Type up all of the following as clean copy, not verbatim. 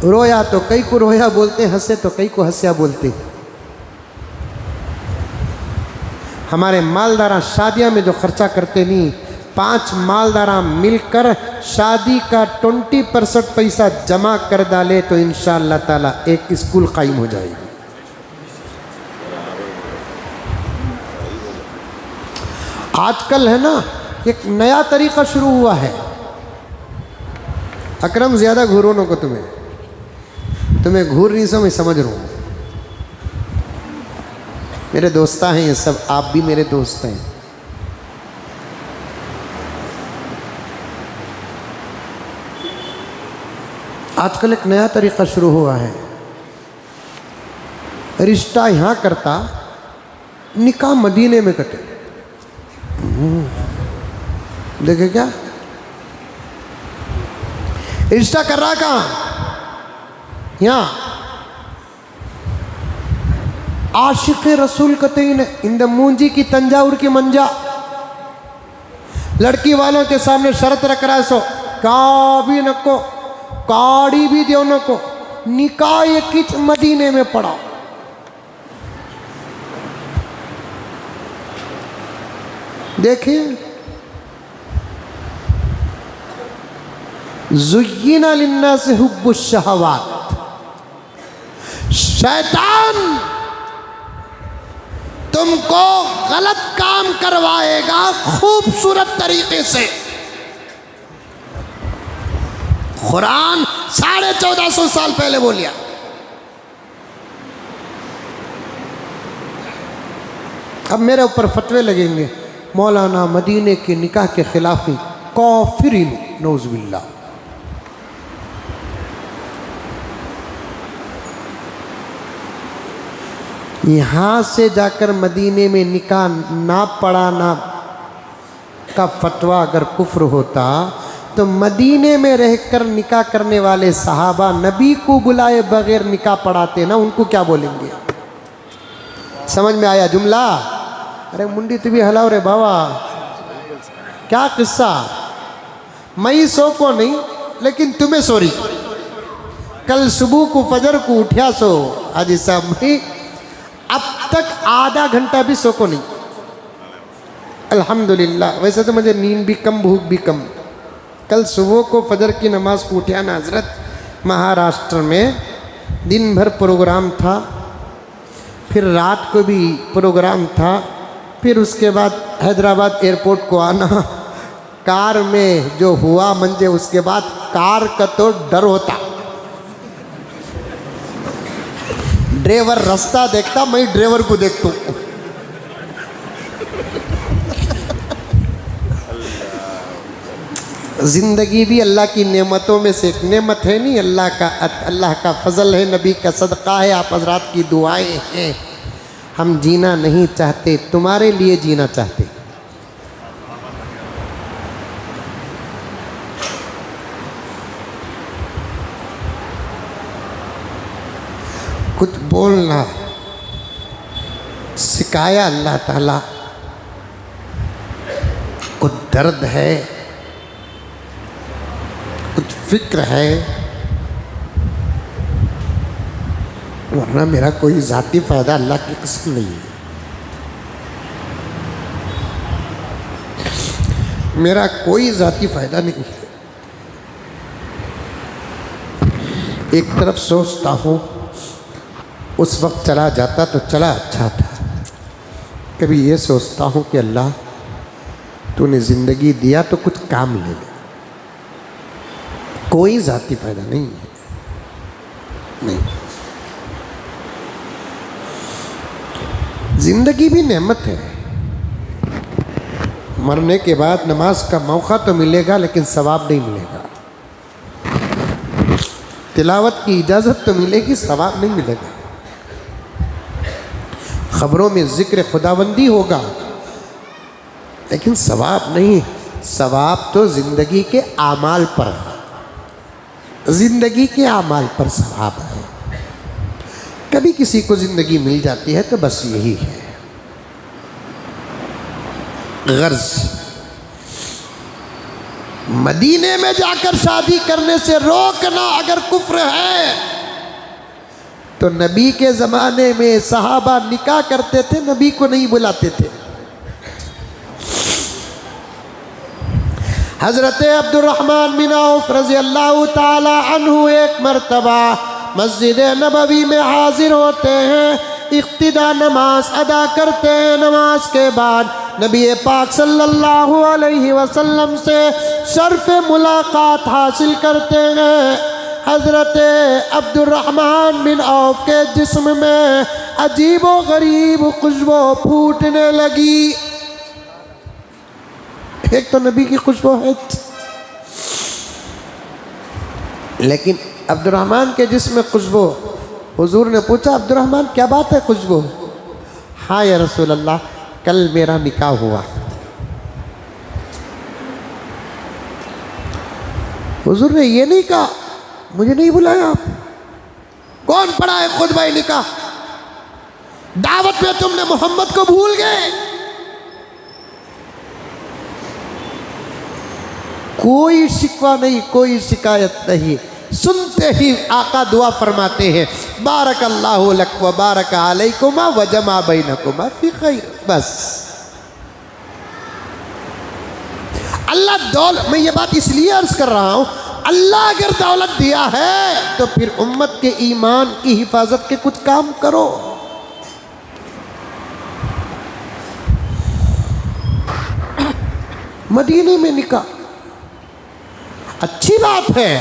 रोया तो कई को रोया बोलते, हंसे तो कई को हंसिया बोलते। हमारे मालदारा शादियां में जो खर्चा करते नहीं, 5 मालदारा मिलकर शादी का 20% पैसा जमा कर डाले तो इंशाअल्लाह ताला एक स्कूल कायम हो जाएगी। आजकल है ना एक नया तरीका शुरू हुआ है। अकरम ज़्यादा घूरो न को, तुम्हें घूर नहीं सो, मैं समझ रहा हूँ। मेरे दोस्ता हैं ये सब, आप भी मेरे दोस्त हैं। आजकल एक नया तरीका शुरू हुआ है। रिश्ता यहाँ करता, निकाह मदीने में कटे। देखे क्या रिश्ता कर रहा कहाँ? यहाँ आशिक रसूल कतईन इंद मूंजी की तंजाउर की मंजा। लड़की वालों के सामने शर्त रख रहा है, सो का भी नको, काड़ी भी दो नको, निकाह ये किच मदीने में पड़ा। देखिए, ज़ुय्यिना लिन्नासि हुब्बुश शहवात, शैतान तुमको गलत काम करवाएगा खूबसूरत तरीके से। कुरान 1450 साल पहले बोलिया। अब मेरे ऊपर फतवे लगेंगे, मौलाना मदीने के निकाह के खिलाफी काफिरीन नौज़ुबिल्लाह। यहाँ से जाकर मदीने में निकाह ना पढ़ाना का फतवा अगर कुफ्र होता तो मदीने में रहकर निकाह करने वाले सहाबा नबी को बुलाए बगैर निकाह पढ़ाते ना, उनको क्या बोलेंगे? समझ में आया जुमला? अरे मुंडी तू भी हलाओ रे बाबा, क्या किस्सा? मई सो को नहीं, लेकिन तुम्हें सोरी। कल सुबह को फजर को उठा सो, आज साहब मई अब तक आधा घंटा भी सो को नहीं। अल्हम्दुलिल्लाह। वैसे तो मुझे नींद भी कम, भूख भी कम। कल सुबह को फजर की नमाज को उठा ना हजरत, महाराष्ट्र में दिन भर प्रोग्राम था, फिर रात को भी प्रोग्राम था, फिर उसके बाद हैदराबाद एयरपोर्ट को आना, कार में जो हुआ मंजे, उसके बाद कार का तो डर होता। ड्राइवर रास्ता देखता, मैं ड्राइवर को देखता हूँ। जिंदगी भी अल्लाह की नेमतों में से एक नेमत है, नहीं अल्लाह का फजल है, नबी का सदका है, आप हजरात की दुआएं हैं। हम जीना नहीं चाहते, तुम्हारे लिए जीना चाहते। कुछ बोलना सिखाया अल्लाह ताला। कुछ दर्द है, कुछ फिक्र है, वरना मेरा कोई ज़ाती फ़ायदा अल्लाह की कसम नहीं है। मेरा कोई ज़ाती फ़ायदा नहीं है। एक तरफ सोचता हूँ उस वक्त चला जाता तो चला अच्छा था। कभी ये सोचता हूँ कि अल्लाह तूने ज़िंदगी दिया तो कुछ काम ले ले। कोई ज़ाती फ़ायदा नहीं है, नहीं। ज़िंदगी भी नेमत है। मरने के बाद नमाज का मौका तो मिलेगा, लेकिन सवाब नहीं मिलेगा। तिलावत की इजाज़त तो मिलेगी, सवाब नहीं मिलेगा। खबरों में ज़िक्र खुदाबंदी होगा, लेकिन सवाब नहीं। सवाब तो ज़िंदगी के आमाल पर है, ज़िंदगी के आमाल पर सवाब है। कभी किसी को ज़िंदगी मिल जाती है तो बस यही है। गर्ज मदीने में जाकर शादी करने से रोकना अगर कुफ्र है तो नबी के ज़माने में सहाबा निकाह करते थे, नबी को नहीं बुलाते थे। हज़रत अब्दुर्रहमान बिन औफ रज़ी अल्लाह ताला अन्हु एक मरतबा मस्जिद नबवी में हाजिर होते हैं, इक्तिदा नमाज अदा करते हैं। नमाज के बाद नबी पाक सल्लल्लाहु अलैहि वसल्लम से शर्फ मुलाकात हासिल करते हैं। हज़रत अब्दुर्रहमान बिन औफ के जिस्म में अजीबो गरीब खुशबू फूटने लगी। एक तो नबी की खुशबू है, लेकिन अब्दुर्रहमान के जिस्म खुशबू। हुजूर ने पूछा, अब्दुर्रहमान क्या बात है खुशबू? हाँ या रसूल अल्लाह, कल मेरा निकाह हुआ। हुजूर ने ये नहीं कहा मुझे नहीं बुलाया आप? कौन पढ़ा है खुतबा निकाह? दावत में तुमने मोहम्मद को भूल गए। कोई शिकवा नहीं, कोई शिकायत नहीं। सुनते ही आका दुआ फरमाते हैं, बारकल्लाहु लक व बारक अलैकुमा व जमा बैनकुमा फी खैर। बस अल्लाह मैं ये बात इसलिए अर्ज कर रहा हूँ, अल्लाह अगर दौलत दिया है तो फिर उम्मत के ईमान की हिफाजत के कुछ काम करो। मदीने में निकाह अच्छी बात है।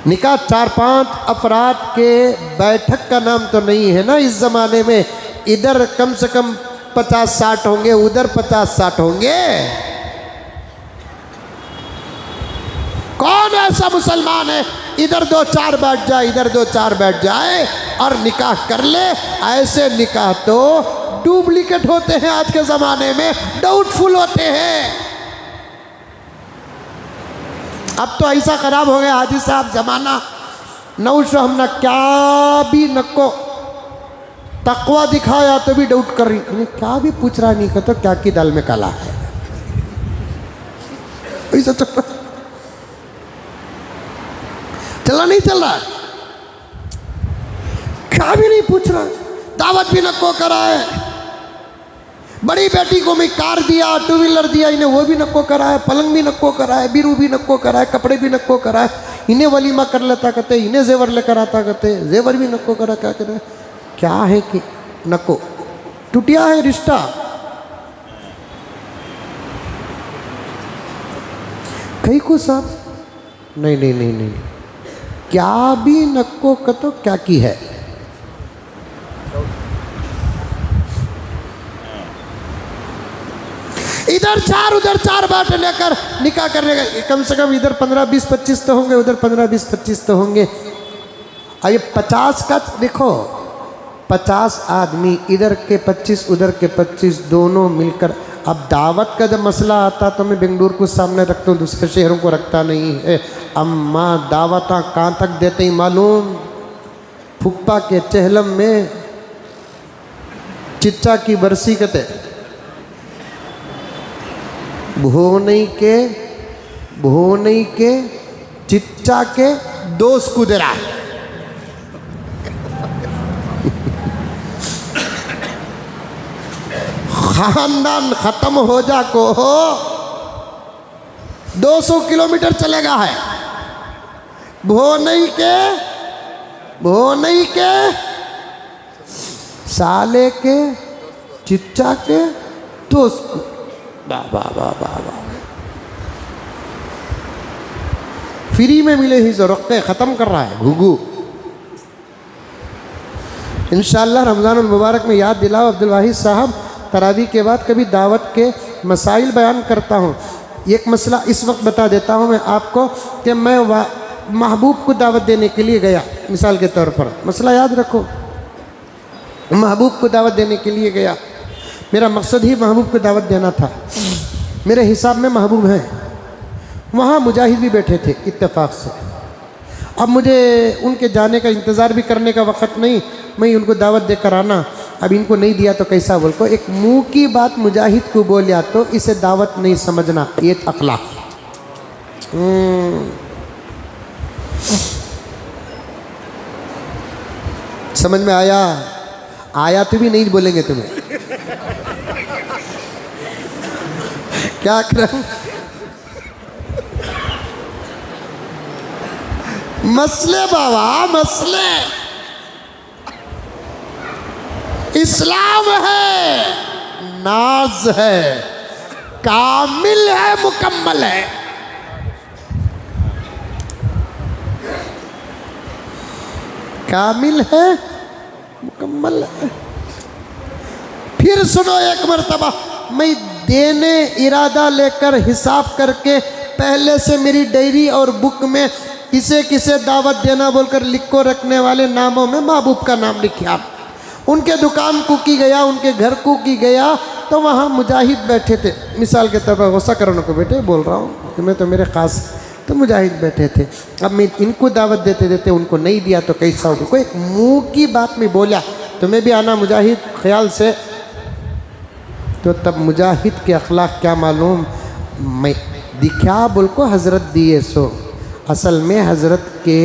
निकाह 4-5 अफराद के बैठक का नाम तो नहीं है ना इस ज़माने में। इधर कम से कम 50-60 होंगे, उधर 50-60 होंगे। कौन ऐसा मुसलमान है इधर 2-4 बैठ जाए, इधर 2-4 बैठ जाए और निकाह कर ले? ऐसे निकाह तो डुप्लीकेट होते हैं आज के ज़माने में, डाउटफुल होते हैं। अब तो ऐसा ख़राब हो गया हाजी साहब ज़माना, नौश हमने क्या भी नको तकवा दिखाया तो भी डाउट कर रही, क्या भी पूछ रहा नहीं कहता क्या की दाल में काला है। ऐसा चला नहीं चल रहा, क्या भी नहीं पूछ रहा, दावत भी नको करा है। बड़ी बेटी को मैं कार दिया, 2 व्हीलर दिया, इन्हें वो भी नक्को करा है, पलंग भी नक्को करा है, बीरू भी नक्को करा है, कपड़े भी नक्को करा है। इन्हें वलीमा कर लेता कहते, इन्हें जेवर लेकर आता कहते, जेवर भी नक्को करा। क्या करे, क्या है कि नक्को टूटिया है रिश्ता। कहीं को साहब नहीं नहीं नहीं नहीं, क्या भी नक्को का तो क्या की है। इधर 4 उधर 4 बात लेकर निकाह करने का, कम से कम इधर 15-20-25 तो होंगे, उधर 15-20-25 तो होंगे। अब ये 50 का देखो, 50 आदमी, इधर के 25 उधर के 25, दोनों मिलकर। अब दावत का जब मसला आता तो मैं बेंगलुरु को सामने रखता हूँ, दूसरे शहरों को रखता नहीं है। अम्मा दावत कहाँ तक देते ही मालूम? फुप्पा के चहलम में चिच्चा की बरसी कहते, भोनई के चिच्चा के दोस्त कुदरा। खानदान खत्म हो जा को 200 किलोमीटर चलेगा है। भोनई के साले के चिच्चा के दोस्त। फ्री में मिले ही ज़रूरत ख़त्म कर रहा है घुघू। इंशाअल्लाह रमज़ान मुबारक में याद दिलाओ अब्दुल वाहिद साहब, तरावी के बाद कभी दावत के मसाइल बयान करता हूँ। एक मसला इस वक्त बता देता हूँ मैं आपको कि मैं महबूब को दावत देने के लिए गया, मिसाल के तौर पर मसला याद रखो। महबूब को दावत देने के लिए गया, मेरा मकसद ही महबूब को दावत देना था। मेरे हिसाब में महबूब हैं, वहाँ मुजाहिद भी बैठे थे इत्तेफाक से। अब मुझे उनके जाने का इंतज़ार भी करने का वक़्त नहीं, मैं उनको दावत देकर आना। अब इनको नहीं दिया तो कैसा बोल को, एक मुंह की बात मुजाहिद को बोलिया तो इसे दावत नहीं समझना, ये अखलाक। समझ में आया? आया तो भी नहीं बोलेंगे तुम्हें। क्या करूं? मसले बाबा, मसले। इस्लाम है, नाज है, कामिल है, मुकम्मल है। कामिल है, मुकम्मल है। फिर सुनो एक मर्तबा, मैं देने इरादा लेकर हिसाब करके पहले से मेरी डायरी और बुक में किसे किसे दावत देना बोलकर लिख को रखने वाले नामों में महबूब का नाम लिखा। उनके दुकान को की गया, उनके घर को की गया, तो वहाँ मुजाहिद बैठे थे। मिसाल के तौर पर गुस्सा करो को बेटे, बोल रहा हूँ कि मैं तो मेरे ख़ास, तो मुजाहिद बैठे थे। अब मैं इनको दावत देते देते उनको नहीं दिया तो कैसा होगा? कोई मुंह की बात में बोला तुम्हें भी आना मुजाहिद ख्याल से, तो तब मुजाहिद के अखलाक क्या मालूम, मैं दिखा बोल को हज़रत दिए सो, असल में हज़रत के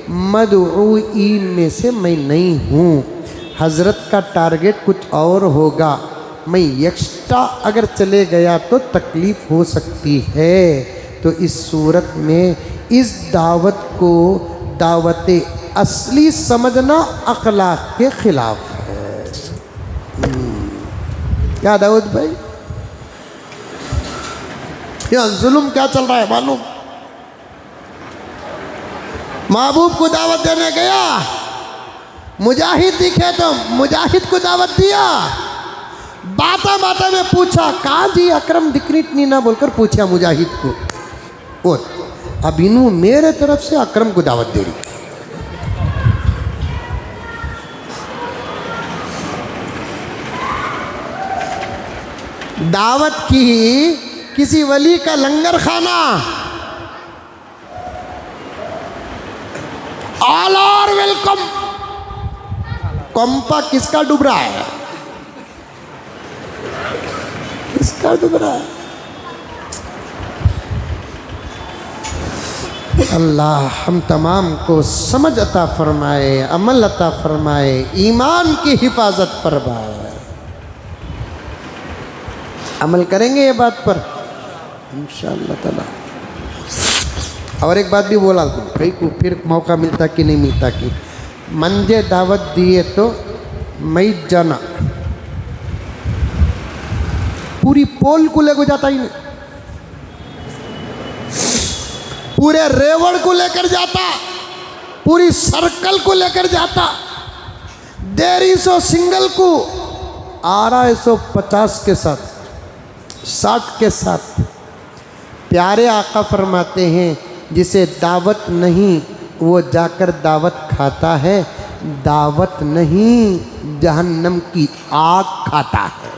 मदऊईन में से मैं नहीं हूँ। हज़रत का टारगेट कुछ और होगा, मैं एक्स्ट्रा अगर चले गया तो तकलीफ़ हो सकती है। तो इस सूरत में इस दावत को दावत असली समझना अखलाक के ख़िलाफ़ है। क्या दाऊद भाई, यहाँ जुल्म क्या चल रहा है मालूम? महबूब को दावत देने गया, मुजाहिद दिखे तो मुजाहिद को दावत दिया। बाता बाता में पूछा, कहाँ जी अकरम दिक्रिट नहीं ना बोलकर पूछा मुजाहिद को। और अब इन्हों मेरे तरफ से अकरम को दावत दे रही। दावत की किसी वली का लंगर खाना, ऑल आर वेलकम। कंपा किसका डूब रहा है? किसका डूब रहा है? अल्लाह हम तमाम को समझ अता फरमाए, अमल अता फरमाए, ईमान की हिफाजत फरमाए। अमल करेंगे ये बात पर इंशाअल्लाह ताला। और एक बात भी बोला भाई को, फिर मौका मिलता कि नहीं मिलता कि मंजे दावत दिए तो मैं जाना, पूरी पोल को लेकर जाता ही नहीं, पूरे रेवड़ को लेकर जाता, पूरी सर्कल को लेकर जाता, 150 सिंगल को 150 के साथ, 60 के साथ। प्यारे आका फरमाते हैं जिसे दावत नहीं वो जाकर दावत खाता है, दावत नहीं जहन्नम की आग खाता है।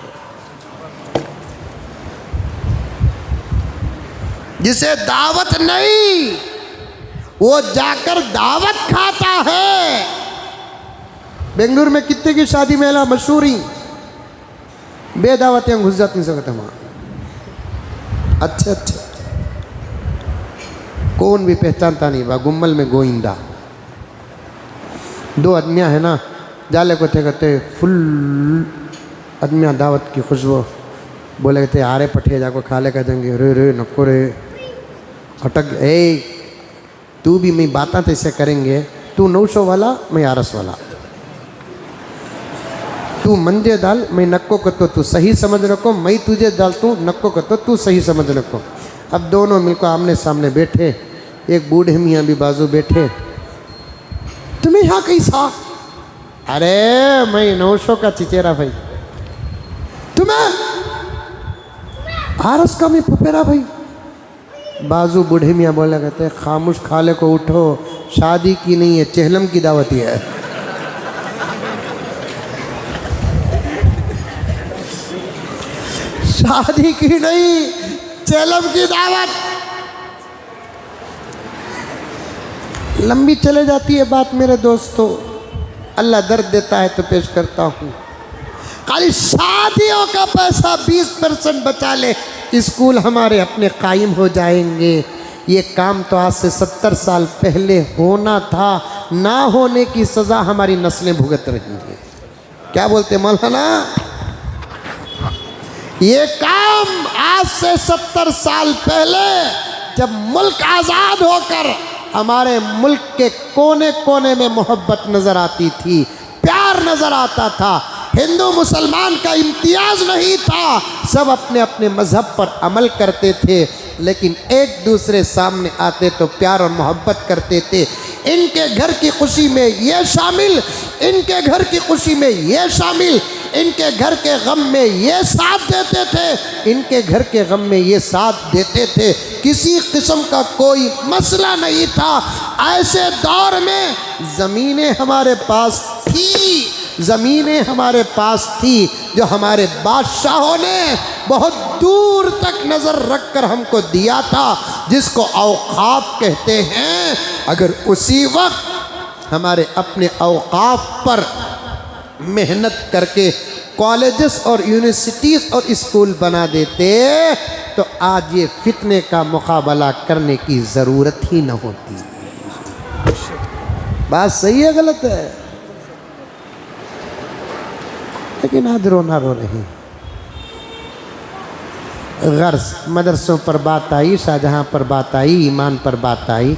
जिसे दावत नहीं वो जाकर दावत खाता है। बेंगलुरु में कितने की शादी मेला मशहूरी, बेदावत घुस जाती सकते वहाँ। अच्छा, कौन भी पहचानता नहीं बा, गुम्मल में गोइंदा 2 आदमियाँ है ना, जाले को थे कहते फुल आदमियाँ दावत की खुशबू, बोले कहते आरे पठे जाको खाले का देंगे, रे रे नको रे अटक, ए तू भी मैं बातें तैसे करेंगे, तू 900 वाला मैं 800 वाला, तू मंजे डाल मैं नक्को करतो, तू सही समझ रखो, मैं तुझे डालतू नक्को करतो, तू सही समझ रखो। अब दोनों मिलकर आमने सामने बैठे, एक बूढ़े मियाँ भी बाजू बैठे। तुम्हें यहाँ कैसा? अरे मैं 900 का चिचेरा भाई, तुम्हें 800 का मैं पुपेरा भाई। बाजू बूढ़े मियाँ बोले कहते खामोश खाले को उठो, शादी की नहीं है चहलम की दावत ही है। शादी की नहीं चहलम की दावत। लंबी चले जाती है बात मेरे दोस्तों, अल्लाह दर्द देता है तो पेश करता हूँ। खाली शादियों का पैसा 20% बचा ले, स्कूल हमारे अपने कायम हो जाएंगे। ये काम तो आज से 70 साल पहले होना था, ना होने की सज़ा हमारी नस्लें भुगत रही हैं। क्या बोलते मौलाना? ये काम आज से 70 साल पहले जब मुल्क आज़ाद होकर हमारे मुल्क के कोने कोने में मोहब्बत नज़र आती थी, प्यार नज़र आता था, हिंदू मुसलमान का इम्तियाज़ नहीं था, सब अपने अपने मज़हब पर अमल करते थे, लेकिन एक दूसरे सामने आते तो प्यार और मोहब्बत करते थे। इनके घर की खुशी में ये शामिल, इनके घर की खुशी में ये शामिल, इनके घर के गम में ये साथ देते थे, इनके घर के गम में ये साथ देते थे। किसी किस्म का कोई मसला नहीं था। ऐसे दौर में ज़मीनें हमारे पास थी, ज़मीनें हमारे पास थी जो हमारे बादशाहों ने बहुत दूर तक नज़र रख कर हमको दिया था, जिसको औकाफ कहते हैं। अगर उसी वक्त हमारे अपने औकाफ पर मेहनत करके कॉलेजेस और यूनिवर्सिटीज़ और स्कूल बना देते तो आज ये फितने का मुकाबला करने की ज़रूरत ही न होती। बात सही है गलत है? लेकिन आज रोना रो रही। गर्ज मदरसों पर बात आई, शाहजहाँ पर बात आई, ईमान पर बात आई,